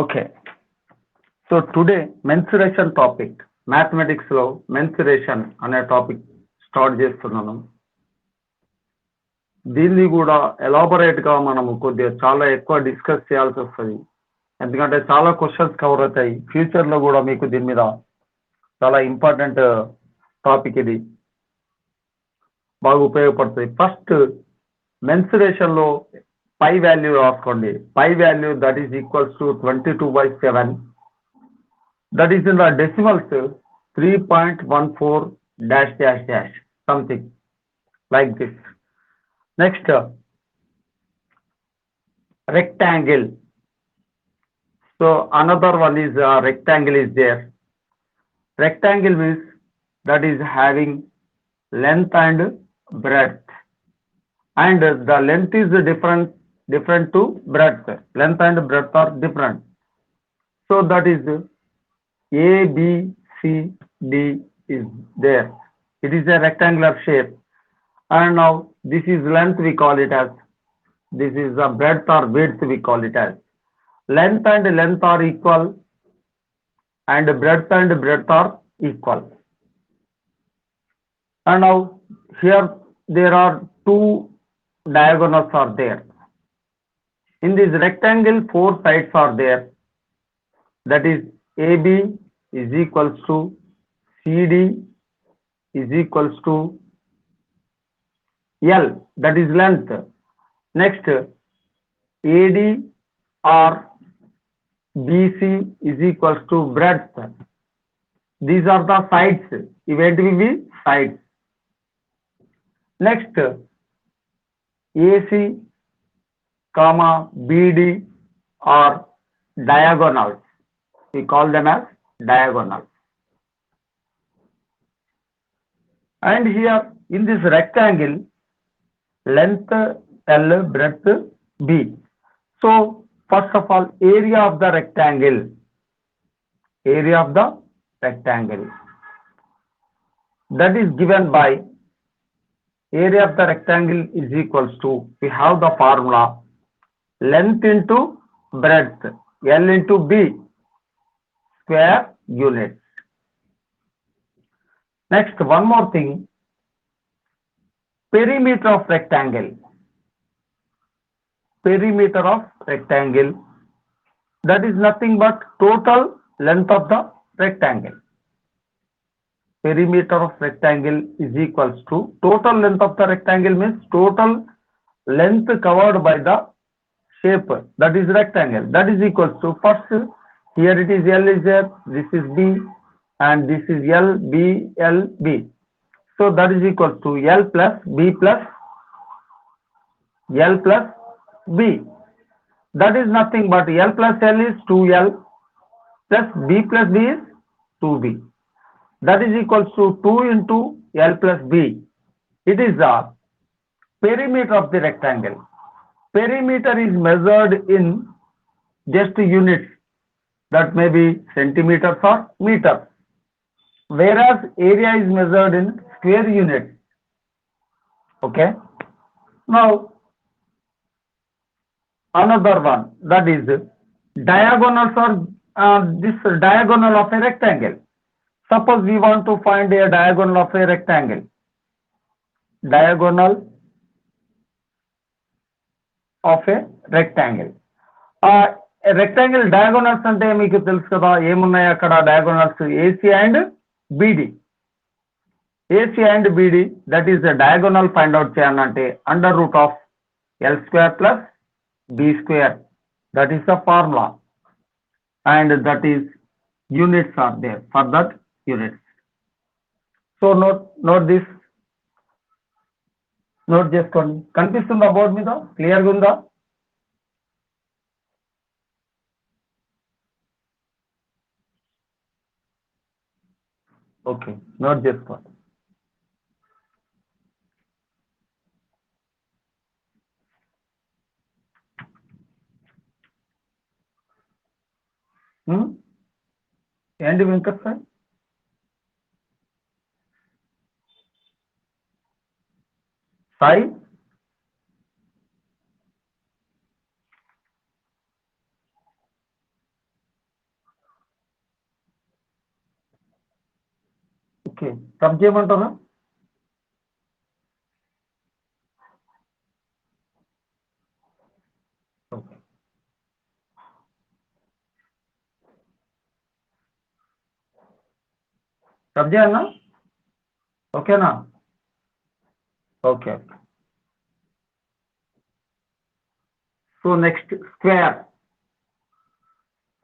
Okay, so today mensuration topic, mathematics లో mensuration అనే topic start చేస్తున్నాను. దీన్ని కూడా ఎలాబొరేట్ గా మనము కొద్దిగా చాలా ఎక్కువ డిస్కస్ చేయాల్సి వస్తుంది. ఎందుకంటే చాలా క్వశ్చన్స్ కవర్ అవుతాయి. ఫ్యూచర్ లో కూడా మీకు దీని మీద చాలా ఇంపార్టెంట్ టాపిక్ ఇది, బాగా ఉపయోగపడుతుంది. ఫస్ట్ మెన్సురేషన్ లో పై వాల్యూ రాసుకోండి. Pi value that is equals to 22/7. That is in the decimals 3.14 dash dash dash something like this. Next, rectangle. So another one is rectangle is there. Rectangle means that is having length and breadth, and the length is different to breadth. Length and breadth are different. So that is A, B, C, D is there. It is a rectangular shape, and now this is length, we call it as, this is the breadth or width, we call it as. Length and length are equal, and breadth are equal. And now here there are two diagonals are there. In this rectangle, four sides are there. That is AB is equals to CD is equals to L, that is length. Next, AD or BC is equals to breadth. These are the sides. Event will be sides. Next, AC comma BD are diagonals. We call them as diagonals. And here in this rectangle, length L, breadth B. So first of all, area of the rectangle. Area of the rectangle. That is given by area of the rectangle is equals to, we have the formula, length into breadth, L into B, square units. Next, one more thing, perimeter of rectangle. Perimeter of rectangle, that is nothing but total length of the rectangle. Perimeter of rectangle is equals to total length of the rectangle, means total length covered by the shape, that is rectangle, that is equals to, first here it is L is there, this is B, and this is L, B, L, B. So that is equals to L plus B plus L plus B. That is nothing but L plus L is 2L plus B plus B is 2B. That is equals to 2 into L plus B. It is the perimeter of the rectangle. Perimeter is measured in just units, that may be centimeters or meters, whereas area is measured in square units. Okay. Now another one, that is diagonals, or this diagonal of a rectangle. Suppose we want to find a diagonal of a rectangle. Diagonal of a rectangle. Rectangle diagonals అంటే మీకు తెలుసు కదా, ఏమున్నాయి అక్కడ diagonals, AC and BD. AC and BD, that is the diagonal find out చేయాలంటే under root of L square plus B square. That is the formula, and that is units are there for that units. So note this, note చేసుకోండి. కనిపిస్తుందా board మీద? క్లియర్గా ఉందా? Okay, note చేసుకోండి. ఏంటి Venkat sir? Sai, okay, come చేయమంటారా? Okay, come చేయాలన్నా? ఓకేనా? Okay. So next square.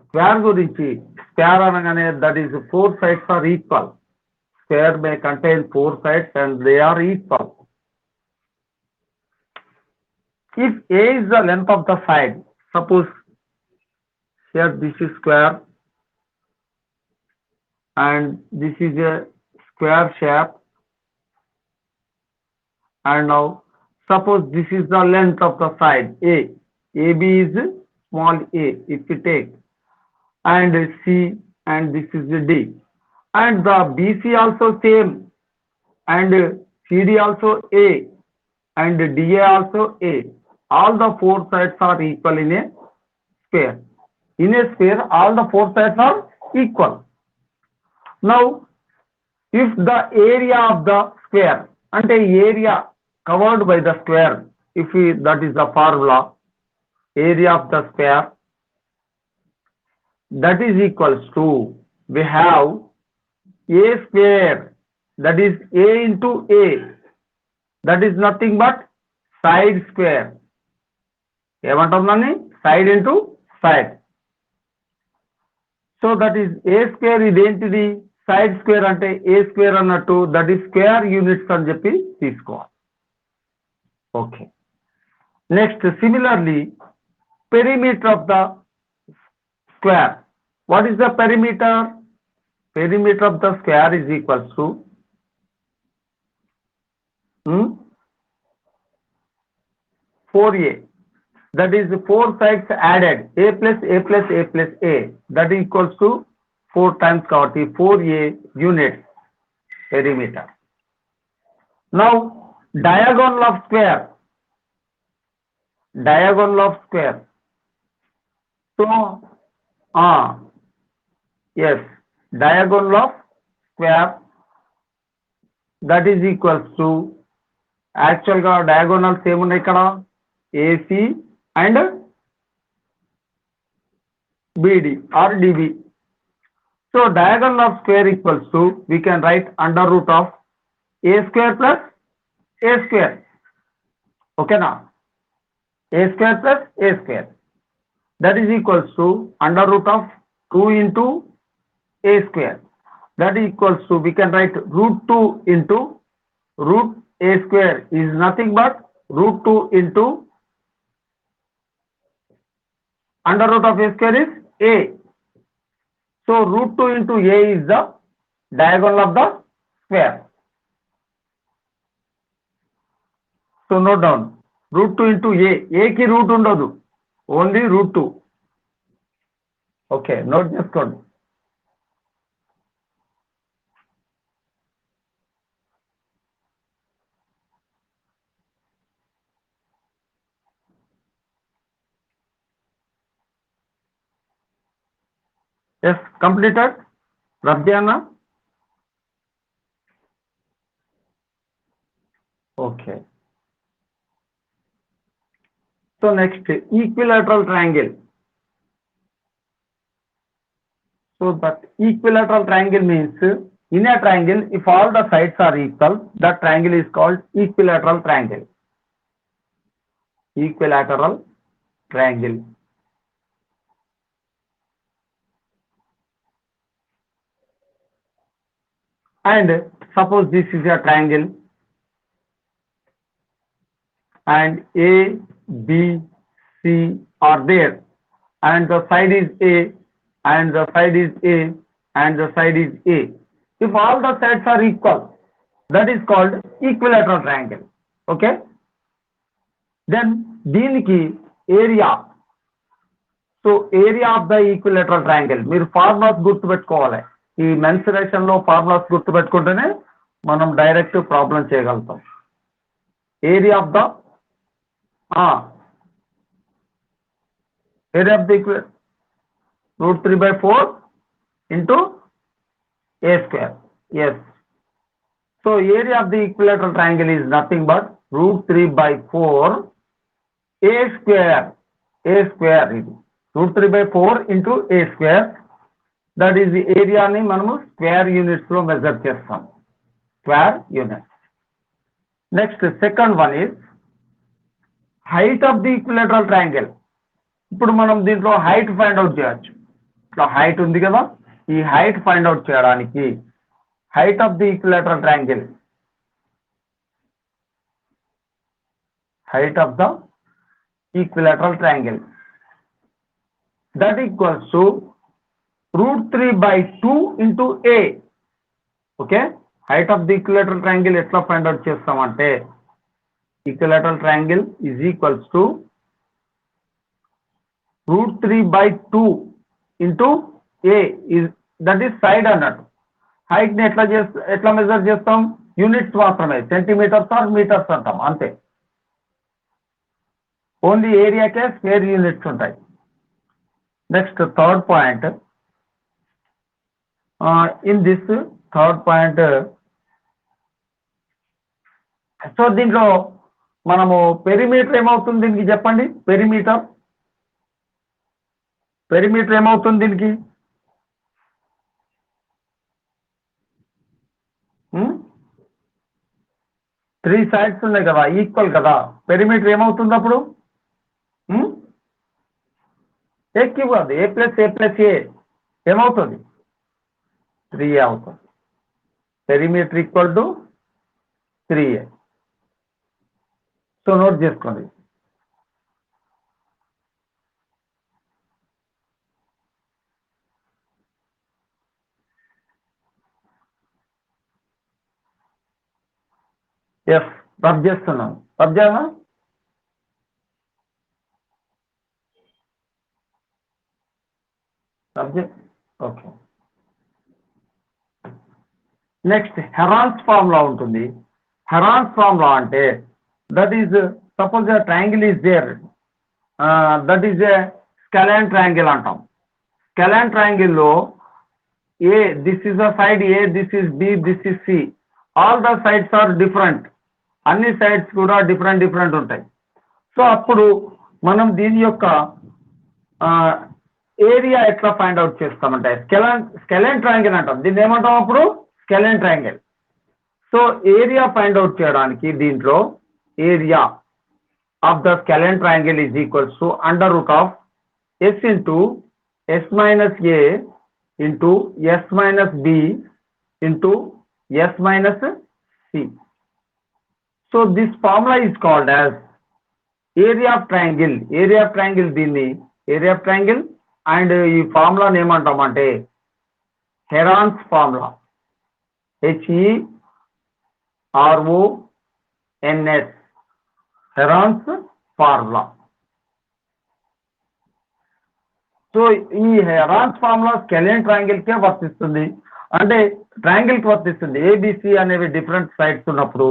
Square గురించి, స్క్వేర్ అనగానే that is 4 sides are equal. Square may contain 4 sides and they are equal. If A is the length of the side, suppose here this is square and this is a square shape, and now suppose this is the length of the side A. AB is small a if you take, and C, and this is the D, and the BC also same, and CD also A, and DA also A. All the 4 sides are equal in a sphere. In a sphere, all the 4 sides are equal. Now, if the area of the square, and a area covered by the square, if we, that is the formula, area of the square, that is equals to, we have A square, that is A into A, that is nothing but side square. ఏమంటుందని? Side into side. So that is A square ఇదేంటిది? Side square అంటే A square అన్నట్టు, that is square units అని చెప్పి తీసుకోవాలి. Okay. Next, similarly, perimeter of the square. What is the perimeter? Perimeter of the square is equals to 4A. That is 4 sides added, A plus A plus A plus A. That equals to 4 times కాబట్టి 4A units perimeter. Now, diagonal of square. Diagonal of square. So, yes, diagonal of square, that is equals to, actual గా diagonals ఏమున్నాయి ఇక్కడ? AC and BD or DB. So diagonal of square equals to, we can write under root of A square plus A square. Okay now? A square plus A square. That is equals to under root of 2 into A square. That equals to, we can write root 2 into root A square is nothing but root 2 into under root of A square is A. So root 2 into A is the diagonal of the square. So note down, root 2 into A. A ki root ఉండదు, only root 2. Okay, note చేసుకోండి. Yes, completed. Rabdiana. Okay. So next, equilateral triangle. So that equilateral triangle means, in a triangle, if all the sides are equal, that triangle is called equilateral triangle. Equilateral triangle. And suppose this is a triangle, and A, B, C are there, and the side is A, and the side is A, and the side is A. If all the sides are equal, that is called equilateral triangle. Okay? Then దీనికి area. So area of the equilateral triangle, మీరు formulas గుర్తుపెట్టుకోవాలి. ఈ mensuration లో formulas గుర్తుపెట్టుకుంటేనే మనం direct problem చేయగలుగుతాం. Area of the area of the root 3 by 4 into A square. Yes, So area of the equilateral triangle is nothing but √3/4 a square. A square ఇది √3/4 into a square. That is the area ni మనము square units లో measure చేస్తాం. Square units. Next second one is height of the equilateral triangle. ఇప్పుడు మనం దీంట్లో height find out చేయొచ్చు. ఇట్లా height ఉంది కదా, ఈ హైట్ ఫైండ్ అవుట్ చేయడానికి height of the equilateral triangle, height of the equilateral triangle, that equals to √3/2 into a. Okay, height of the equilateral triangle ఎట్లా ఫైండ్ అవుట్ చేస్తామంటే equilateral triangle is equals to √3/2 into a is, that is side అన్నట్టు. Height ని ఎట్లా measure చేస్తాం, units మాత్రమే, centimetres are metres అంటాం అంతే. Only ఏరియాకే square units ఉంటాయి. Next third point, in this third point, so దీంట్లో మనము పెరిమీటర్ ఏమవుతుంది దీనికి చెప్పండి. పెరిమీటర్ ఏమవుతుంది దీనికి? త్రీ సైడ్స్ ఉన్నాయి కదా, ఈక్వల్ కదా, పెరిమీటర్ ఏమవుతుంది అప్పుడు? ఏ క్యూబ్ కాదు, a + a ఏమవుతుంది? 3a అవుతుంది. Perimeter equal to 3a. So note చేసుకోండి. ఎస్, రబ్ చేస్తున్నాను. రబ్ చేయనా? ఓకే. నెక్స్ట్ హెరాన్స్ ఫార్ములా ఉంటుంది. హెరాన్స్ ఫార్ములా అంటే that is, suppose triangle is there, that is a scalene triangle అంటాం. Scalene ట్రయాంగిల్లో a, this is the side a, this is b, this is c, all the sides are different. అన్ని sides కూడా different ఉంటాయి. So అప్పుడు మనం దీని యొక్క area ఎట్లా ఫైండ్ అవుట్ చేస్తామంటే స్కెలాన్ ట్రయాంగిల్ అంటాం. దీన్ని ఏమంటాం అప్పుడు? Scalene triangle. So area find out చేయడానికి దీంట్లో area of the scalene triangle is equals to √s into s minus a into s minus b into s minus c. So this formula is called as area of triangle. Area of triangle దీన్ని area of triangle, and ఈ formula ఏమంటామంటే Heron's formula, HERONS, Heron's formula. So ఈ Heron's formula scalene triangle కే వర్తిస్తుంది, అంటే triangle కి వర్తిస్తుంది. ABC అనేవి డిఫరెంట్ సైడ్స్ ఉన్నప్పుడు.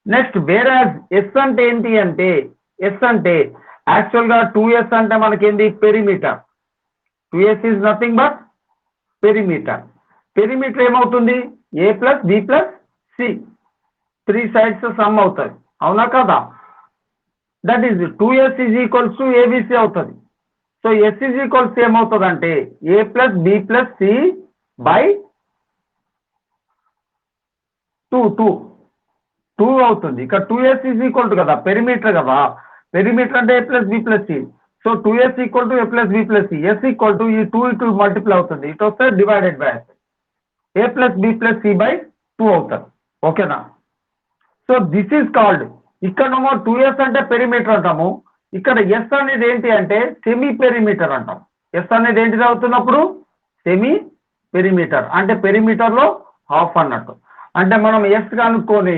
నెక్స్ట్ వేరాజ్ ఎస్ అంటే ఏంటి అంటే, ఎస్ అంటే యాక్చువల్ గా 2s అంటే మనకేంది? Perimeter. 2s is nothing but perimeter. Perimeter ఏమవుతుంది? a + b + c, three sides sum అవుతుంది, అవునా కదా? That is 2s is equals to ABC అవుతుంది. సో s ఈజ్ ఈక్వల్స్ ఏమవుతుంది అంటే a + b + c by 2 అవుతుంది. ఇక్కడ 2s ఈజ్ ఈక్వల్ టు కదా, పెరిమీటర్ కదా, పెరిమీటర్ అంటే a + b + c. So 2s = a + b + c, s = ఈ 2 ఇటు మల్టిప్లై అవుతుంది, ఇటు వస్తే divided by a + b + c by 2 అవుతుంది. ఓకేనా? సో దిస్ ఈజ్ కాల్డ్, ఇక్కడేమో 2s అంటే పెరిమీటర్ అంటాము, ఇక్కడ s అనేది ఏంటి అంటే సెమీ పెరిమీటర్ అంటాం. s అనేది ఏంటిది అవుతున్నప్పుడు? సెమీ పెరిమీటర్, అంటే పెరిమీటర్ లో హాఫ్ అన్నట్టు. అంటే మనం s కనుక్కొని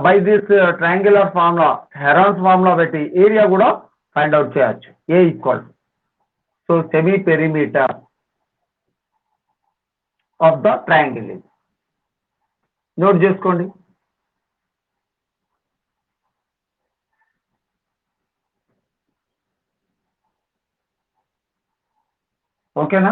by this triangular formula, Heron's formula పెట్టి ఏరియా కూడా ఫైండ్ అవుట్ చేయొచ్చు. a = so semi perimeter of the triangle. Note చేసుకోండి. ఓకేనా?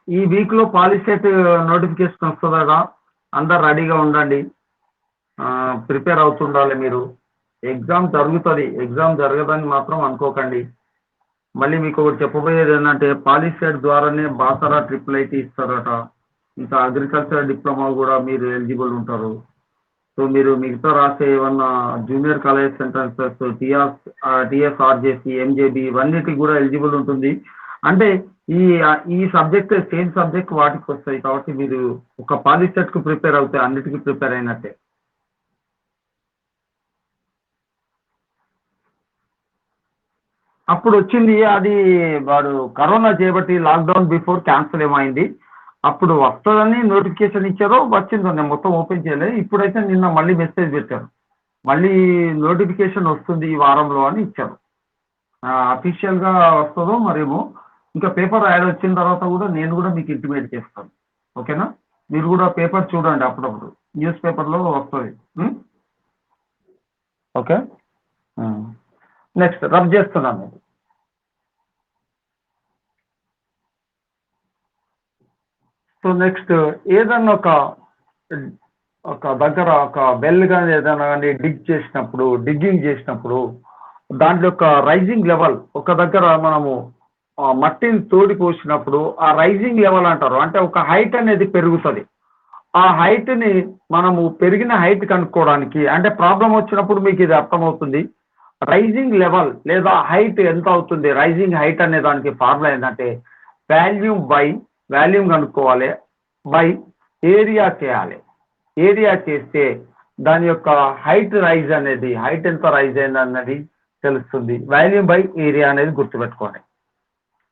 ఈ వీక్లో పాలిసెట్ నోటిఫికేషన్ వస్తుందా? అందరు రెడీగా ఉండండి, ప్రిపేర్ అవుతుండాలి మీరు. ఎగ్జామ్ జరుగుతుంది, ఎగ్జామ్ జరగదని మాత్రం అనుకోకండి. మళ్ళీ మీకు ఒకటి చెప్పబోయేది ఏంటంటే పాలిసెట్ ద్వారానే బాసరా ట్రిపుల్ ఐటీ ఇస్తారట. ఇంకా అగ్రికల్చర్ డిప్లొమా కూడా మీరు ఎలిజిబుల్ ఉంటారు. సో మీరు మిగతా రాసే ఏమన్నా జూనియర్ కాలేజ్ సెంటర్స్ టీఎస్ఆర్జేసి ఎంజేబి ఇవన్నిటికి కూడా ఎలిజిబుల్ ఉంటుంది. అంటే ఈ ఈ సబ్జెక్ట్ సేమ్ సబ్జెక్ట్ వాటికి వస్తాయి కాబట్టి మీరు ఒక పాలిసెట్కు ప్రిపేర్ అవుతే అన్నిటికీ ప్రిపేర్ అయినట్టే. అప్పుడు వచ్చింది అది వాడు కరోనా చేయబట్టి లాక్డౌన్ బిఫోర్ క్యాన్సిల్ ఏమైంది. అప్పుడు వస్తుందని నోటిఫికేషన్ ఇచ్చారో వచ్చిందో నేను మొత్తం ఓపెన్ చేయలేదు. ఇప్పుడైతే నిన్న మళ్ళీ మెసేజ్ పెట్టారు, మళ్ళీ నోటిఫికేషన్ వస్తుంది ఈ వారంలో అని ఇచ్చారు. అఫీషియల్గా వస్తుందో మరేమో. ఇంకా పేపర్ యాడ్ వచ్చిన తర్వాత కూడా నేను కూడా మీకు ఇంటిమేట్ చేస్తాను. ఓకేనా? మీరు కూడా పేపర్ చూడండి, అప్పుడప్పుడు న్యూస్ పేపర్లో వస్తుంది. ఓకే, నెక్స్ట్ రబ్ చేస్తున్నాను. సో నెక్స్ట్ ఏదన్నా ఒక దగ్గర ఒక బెల్ కానీ ఏదైనా కానీ డిగ్గింగ్ చేసినప్పుడు దాంట్లో ఒక రైజింగ్ లెవెల్ ఒక దగ్గర మనము మట్టిని తోడి పోసినప్పుడు ఆ రైజింగ్ లెవెల్ అంటారు. అంటే ఒక హైట్ అనేది పెరుగుతుంది. ఆ హైట్ని మనము పెరిగిన హైట్ కనుక్కోవడానికి అంటే ప్రాబ్లం వచ్చినప్పుడు మీకు ఇది అర్థమవుతుంది. రైజింగ్ లెవెల్ లేదా హైట్ ఎంత అవుతుంది, రైజింగ్ హైట్ అనే దానికి ఫార్ములా ఏంటంటే వాల్యూమ్ కనుక్కోవాలి బై ఏరియా చేయాలి. ఏరియా చేస్తే దాని యొక్క హైట్ ఎంత రైజ్ అయింది అన్నది తెలుస్తుంది. వాల్యూమ్ బై ఏరియా అనేది గుర్తుపెట్టుకోండి.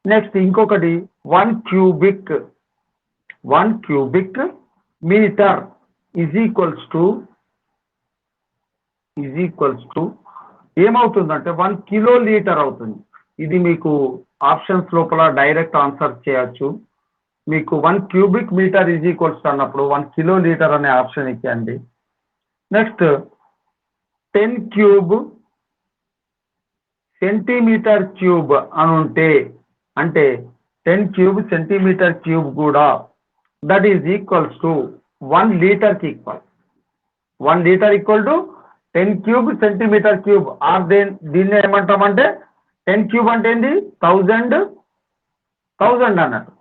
నెక్స్ట్ ఇంకొకటి 1 cubic metre is equals to ఏమవుతుందంటే 1 కిలో లీటర్ అవుతుంది. ఇది మీకు ఆప్షన్స్ లోపల డైరెక్ట్ ఆన్సర్ చేయొచ్చు. మీకు 1 క్యూబిక్ మీటర్ ఈజ్ ఈక్వల్స్ అన్నప్పుడు 1 కిలో లీటర్ అనే ఆప్షన్ ఇచ్చేయండి. నెక్స్ట్ 10 క్యూబ్ సెంటీమీటర్ క్యూబ్ అని ఉంటే అంటే 10 క్యూబ్ సెంటీమీటర్ క్యూబ్ కూడా దట్ ఈజ్ ఈక్వల్స్ టు 1 లీటర్కి equal. 1 litre equal to 10 cube centimetre cube. Or దీన్ని ఏమంటామంటే 10 క్యూబ్ అంటే ఏంటి 1000 అన్నట్టు.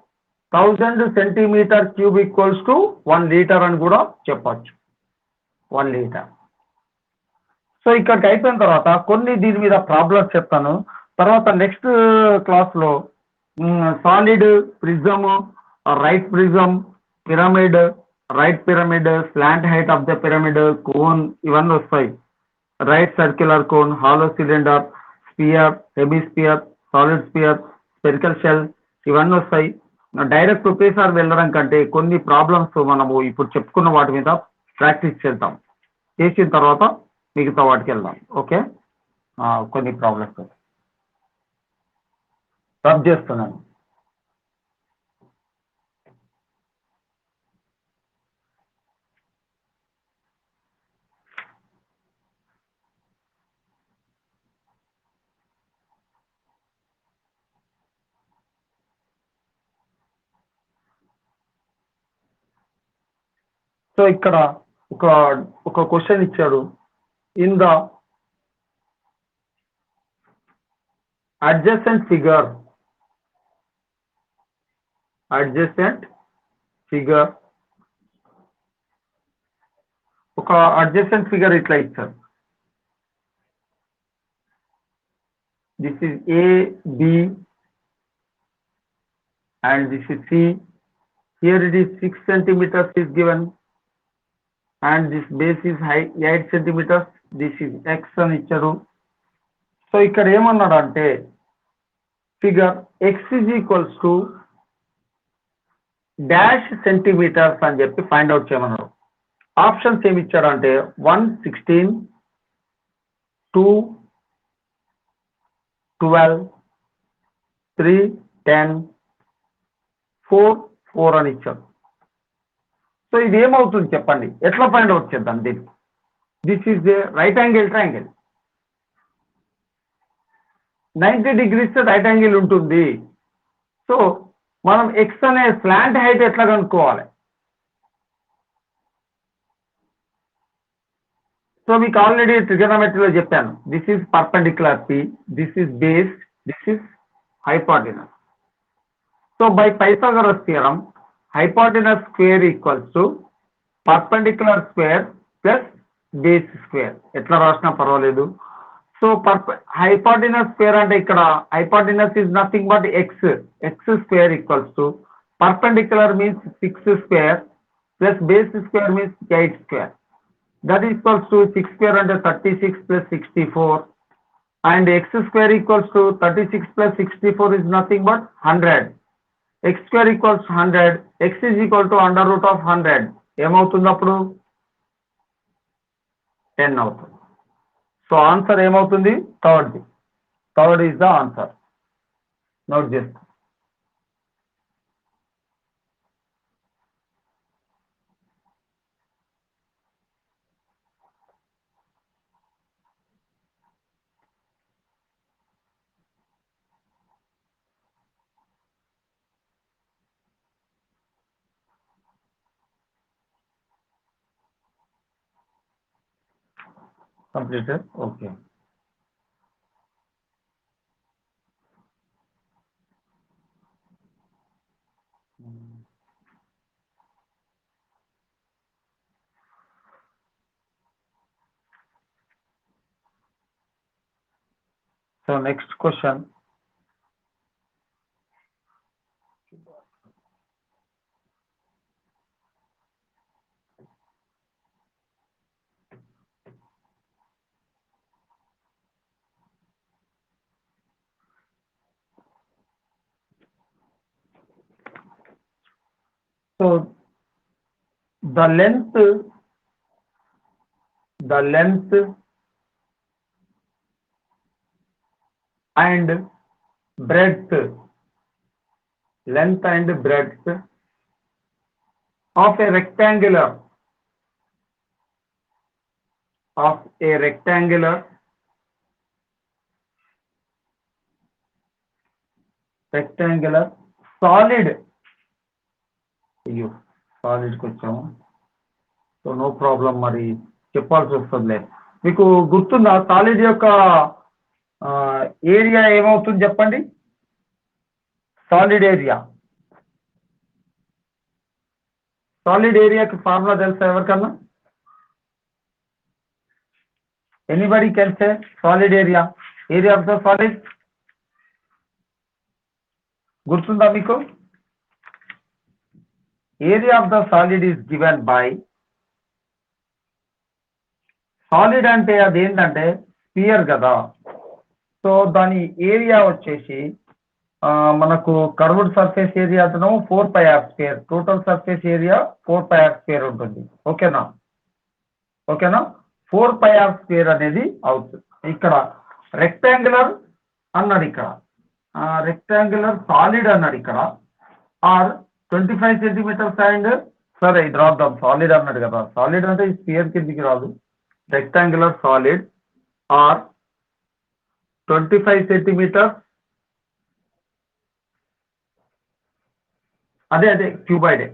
1000 centimetre cube equals to 1 litre అని కూడా చెప్పచ్చు. 1 లీటర్. సో ఇక్కడికి అయిపోయిన తర్వాత కొన్ని దీని మీద ప్రాబ్లమ్స్ చెప్తాను. తర్వాత నెక్స్ట్ క్లాస్లో solid prism, right prism, pyramid, right pyramid, slant height of the pyramid, cone ఇవన్నీ వస్తాయి. Right circular cone, hollow cylinder, sphere, hemisphere, solid sphere, spherical shell ఇవన్నీ వస్తాయి. డైరెక్ట్ ఒకేసారి వెళ్ళడం కంటే కొన్ని ప్రాబ్లమ్స్ మనము ఇప్పుడు చెప్పుకున్న వాటి మీద ప్రాక్టీస్ చేద్దాం. చేసిన తర్వాత మిగతా వాటికి వెళ్దాం. ఓకే, కొన్ని ప్రాబ్లమ్స్ రబ్ చేస్తున్నాను. సో ఇక్కడ ఒక క్వశ్చన్ ఇచ్చాడు. ఇన్ ద adjacent figure ఒక adjacent figure ఇట్లా ఇచ్చారు. This is A, B and this is C. Here it is 6 centimeters is given and this base is 8 centimeters. This is X అని ఇచ్చారు. So ఇక్కడ ఏమన్నాడు అంటే figure X is equals to dash centimetres అని చెప్పి find out చేయమన్నాడు. Options ఏమి ఇచ్చాడు అంటే 116, 2, 12, 3, 10, 4 అని ఇచ్చాడు. సో ఇది ఏమవుతుంది చెప్పండి, ఎట్లా ఫైండ్ అవుట్ చేద్దాం దీన్ని? This is the right angle triangle. 90 degrees right angle ఉంటుంది. సో మనం ఎక్స్ అనే స్లాంట్ హైట్ ఎట్లా కనుక్కోవాలి? సో మీకు ఆల్రెడీ ట్రిగనోమెట్రీలో చెప్పాను, this is perpendicular P, this is base, this is hypotenuse. So by Pythagoras theorem hypotenuse square equals to perpendicular square plus base square. ఎట్లా రాసినా పర్వాలేదు. సో హైపోటెనస్ స్క్వేర్ అంటే ఇక్కడ hypotenuse is nothing but X, X square equals to perpendicular means 6 square plus base square means 8 square. That equals to 6 square under 36 plus 64, and x square equals to 36 plus 64 is nothing but 100. X square equals 100, x is equal to under root of 100. ఏమవుతుంది అప్పుడు? 10 అవుతుంది. So answer ఏమవుతుంది? Third. Third is the answer. Note చేసుకో. Completed? Okay. So next question. So the length and breadth, length and breadth of a rectangular solid, solid వచ్చాము. So no problem, మరి చెప్పాల్సి వస్తుందిలే. మీకు గుర్తుందా సాలిడ్ యొక్క ఏరియా ఏమవుతుంది చెప్పండి? సాలిడ్ ఏరియాకి ఫార్ములా తెలుసా ఎవరికన్నా? Anybody can say solid area of the solid. గుర్తుందా మీకు? Area of the solid is given by, solid అంటే అదేంటంటే స్పియర్ కదా. సో దాని ఏరియా వచ్చేసి మనకు కర్వ్డ్ సర్ఫేస్ ఏరియా అంటున్నాము 4πr², total surface area 4πr² ఉంటుంది. ఓకేనా? 4πr² అనేది అవుతుంది. ఇక్కడ రెక్టాంగులర్ అన్నాడు, ఇక్కడ రెక్టాంగులర్ సాలిడ్ అన్నాడు, ఇక్కడ ఆర్ 25 సెంటీమీటర్స్ అండ్, సరే ఇది రాద్దాం, సాలిడ్ అన్నాడు కదా. సాలిడ్ అంటే ఈ స్పియర్ కిందికి రాదు. రెక్టాంగులర్ సాలిడ్ ఆర్ 25 సెంటీమీటర్స్, అదే క్యూబాయిడే.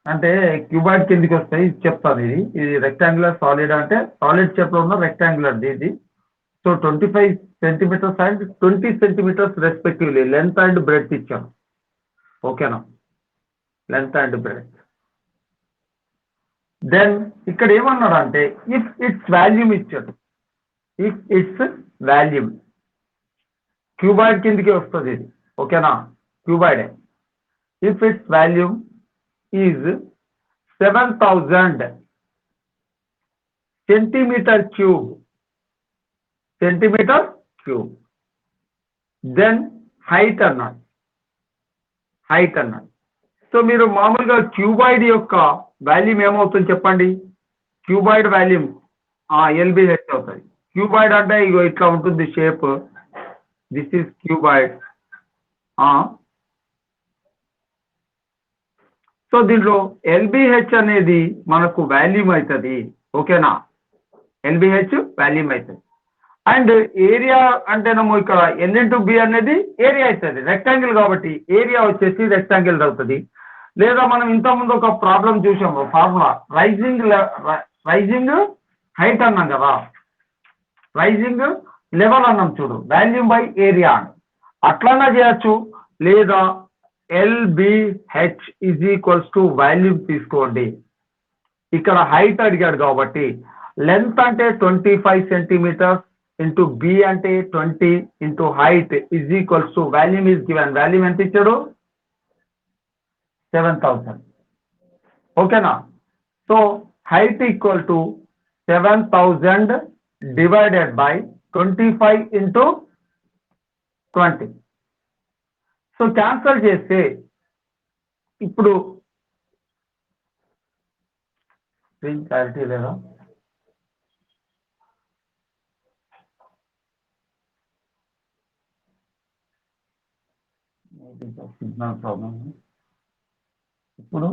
అంటే క్యూబాయిడ్ కిందికి వస్తాయి, చెప్తాను. ఇది రెక్టాంగులర్ సాలిడ్ అంటే సాలిడ్ షేప్ లో ఉన్న రెక్టాంగులర్ ఇది. So 25 centimetres and 20 centimetres respectively length and breadth ఇచ్చాను. ఓకేనా? Length and breadth. దెన్ ఇక్కడ ఏమన్నాడు అంటే ఇఫ్ ఇట్స్ వాల్యూమ్ ఇచ్చాడు. ఇఫ్ ఇట్స్ వాల్యూమ్ క్యూబాయిడ్ కిందికి వస్తుంది ఇది. ఓకేనా? క్యూబాయిడే. If its volume is 7000 centimeter cube, then height అన్నాడు. సో మీరు మామూలుగా క్యూబాయిడ్ యొక్క వాల్యూమ్ ఏమవుతుంది చెప్పండి? క్యూబాయిడ్ వాల్యూమ్ LBH అవుతుంది. క్యూబాయిడ్ అంటే ఇగో ఇట్లా ఉంటుంది shape. This is cuboid. So దీంట్లో LBH అనేది మనకు వాల్యూమ్ అవుతుంది. ఓకేనా? LBH వాల్యూమ్ అవుతుంది. అండ్ ఏరియా అంటేనేమో ఇక్కడ ఎన్ ఇంటూ బి అనేది ఏరియా అవుతుంది, రెక్టాంగిల్ కాబట్టి ఏరియా వచ్చేసి రెక్టాంగిల్ అవుతుంది. లేదా మనం ఇంతకుముందు ఒక ప్రాబ్లం చూసాము, ఫార్ములా రైజింగ్ హైట్ అన్నాం కదా, రైజింగ్ లెవెల్ అన్నాం చూడు, వాల్యూమ్ బై ఏరియా అని అట్లన్నా చేయొచ్చు. లేదా LBH is equals to volume తీసుకోండి. ఇక్కడ హైట్ అడిగాడు కాబట్టి లెంత్ అంటే 25 సెంటీమీటర్స్ ఇంటూ బి అంటే 20 into height is equals to volume is given. Volume ఎంత ఇచ్చాడు? 7000. ఓకేనా? So height equal to 7000 divided by 25 into 20. So cancel చేస్తే ఇప్పుడు స్క్రీన్ క్లారిటీ లేదా? Signal problem. ఇప్పుడు